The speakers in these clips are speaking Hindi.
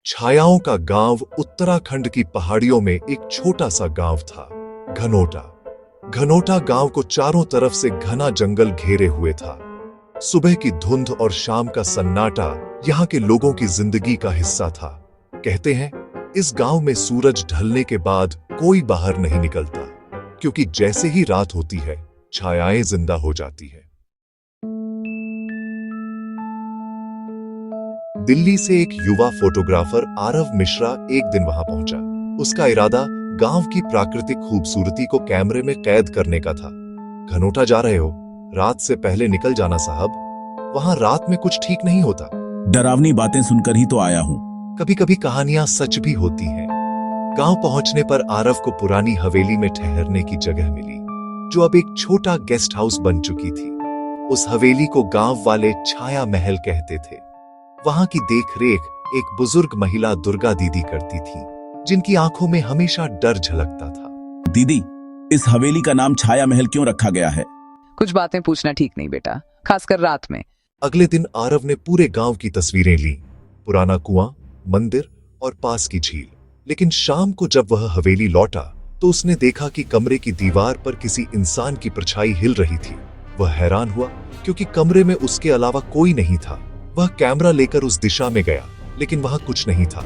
छायाओं का गांव उत्तराखंड की पहाड़ियों में एक छोटा सा गांव था, घनोटा। घनोटा गांव को चारों तरफ से घना जंगल घेरे हुए था। सुबह की धुंध और शाम का सन्नाटा यहाँ के लोगों की जिंदगी का हिस्सा था। कहते हैं इस गांव में सूरज ढलने के बाद कोई बाहर नहीं निकलता, क्योंकि जैसे ही रात होती है छायाएं जिंदा हो जाती है। दिल्ली से एक युवा फोटोग्राफर आरव मिश्रा एक दिन वहां पहुंचा। उसका इरादा गांव की प्राकृतिक खूबसूरती को कैमरे में कैद करने का था। घनोटा जा रहे हो? रात से पहले निकल जाना साहब, वहां रात में कुछ ठीक नहीं होता। डरावनी बातें सुनकर ही तो आया हूँ। कभी कभी कहानियां सच भी होती हैं। गांव पहुंचने पर आरव को पुरानी हवेली में ठहरने की जगह मिली, जो अब एक छोटा गेस्ट हाउस बन चुकी थी। उस हवेली को गांव वाले छाया महल कहते थे। वहां की देखरेख एक बुजुर्ग महिला दुर्गा दीदी करती थी, जिनकी आंखों में हमेशा डर झलकता था। दीदी, इस हवेली का नाम छाया महल क्यों रखा गया है? कुछ बातें पूछना ठीक नहीं बेटा, खासकर रात में। अगले दिन आरव ने पूरे गांव की तस्वीरें ली, पुराना कुआं, मंदिर और पास की झील। लेकिन शाम को जब वह हवेली लौटा तो उसने देखा कि कमरे की दीवार पर किसी इंसान की परछाई हिल रही थी। वह हैरान हुआ, क्योंकि कमरे में उसके अलावा कोई नहीं था। वह कैमरा लेकर उस दिशा में गया, लेकिन वहां कुछ नहीं था।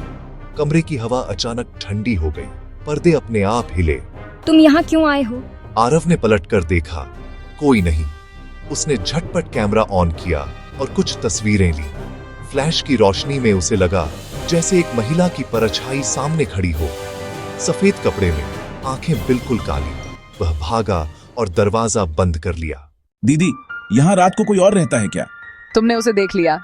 कमरे की हवा अचानक ठंडी हो गई, पर्दे अपने आप हिले। तुम यहाँ क्यों आए हो? आरव ने पलटकर देखा, कोई नहीं। उसने झटपट कैमरा ऑन किया और कुछ तस्वीरें ली। फ्लैश की रोशनी में उसे लगा जैसे एक महिला की परछाई सामने खड़ी हो, सफेद कपड़े में, आंखें बिल्कुल काली। वह भागा और दरवाजा बंद कर लिया। दीदी, यहाँ रात को कोई और रहता है क्या? तुमने उसे देख लिया?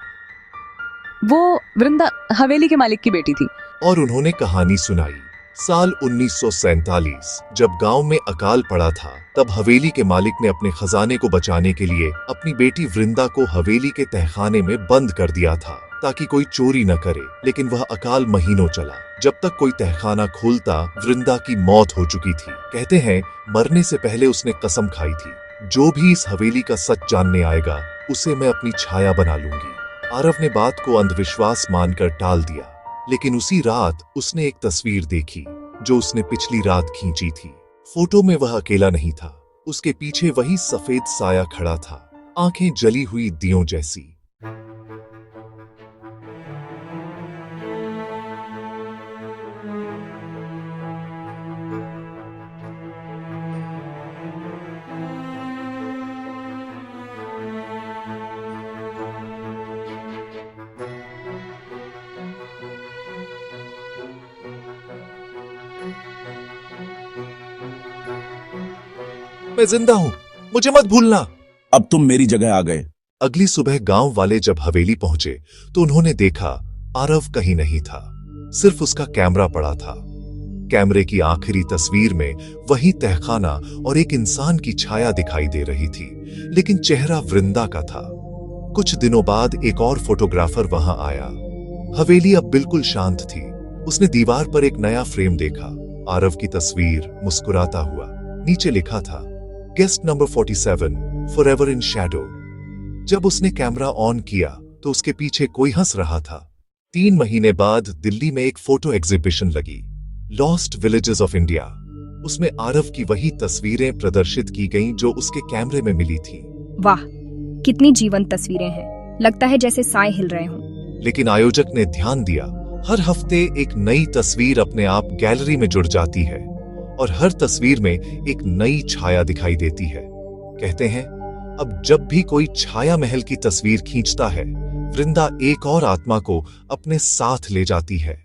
वो वृंदा हवेली के मालिक की बेटी थी। और उन्होंने कहानी सुनाई। साल 1947 जब गांव में अकाल पड़ा था, तब हवेली के मालिक ने अपने खजाने को बचाने के लिए अपनी बेटी वृंदा को हवेली के तहखाने में बंद कर दिया था, ताकि कोई चोरी न करे। लेकिन वह अकाल महीनों चला। जब तक कोई तहखाना खोलता, वृंदा की मौत हो चुकी थी। कहते हैं मरने से पहले उसने कसम खाई थी, जो भी इस हवेली का सच जानने आएगा उसे मैं अपनी छाया बना लूंगी। आरव ने बात को अंधविश्वास मानकर टाल दिया, लेकिन उसी रात उसने एक तस्वीर देखी, जो उसने पिछली रात खींची थी। फोटो में वह अकेला नहीं था, उसके पीछे वही सफेद साया खड़ा था, आंखें जली हुई दियों जैसी। मैं जिंदा हूं, मुझे मत भूलना। अब तुम मेरी जगह आ गए। अगली सुबह गांव वाले जब हवेली पहुंचे तो उन्होंने देखा आरव कहीं नहीं था, सिर्फ उसका कैमरा पड़ा था। कैमरे की आखिरी तस्वीर में वही तहखाना और एक इंसान की छाया दिखाई दे रही थी, लेकिन चेहरा वृंदा का था। कुछ दिनों बाद एक और फोटोग्राफर वहां आया। हवेली अब बिल्कुल शांत थी। उसने दीवार पर एक नया फ्रेम देखा, आरव की तस्वीर, मुस्कुराता हुआ। नीचे लिखा था, guest number 47, forever in Shadow. जब उसने कैमरा ऑन किया तो उसके पीछे कोई हंस रहा था। 3 महीने बाद दिल्ली में एक फोटो एग्जीबिशन लगी, लॉस्ट विलेजेस ऑफ इंडिया। उसमें आरव की वही तस्वीरें प्रदर्शित की गईं जो उसके कैमरे में मिली थी। वाह, कितनी जीवंत तस्वीरें हैं, लगता है जैसे साए हिल रहे हों। लेकिन आयोजक ने ध्यान दिया, हर हफ्ते एक नई तस्वीर अपने आप गैलरी में जुड़ जाती है, और हर तस्वीर में एक नई छाया दिखाई देती है। कहते हैं अब जब भी कोई छाया महल की तस्वीर खींचता है, वृंदा एक और आत्मा को अपने साथ ले जाती है।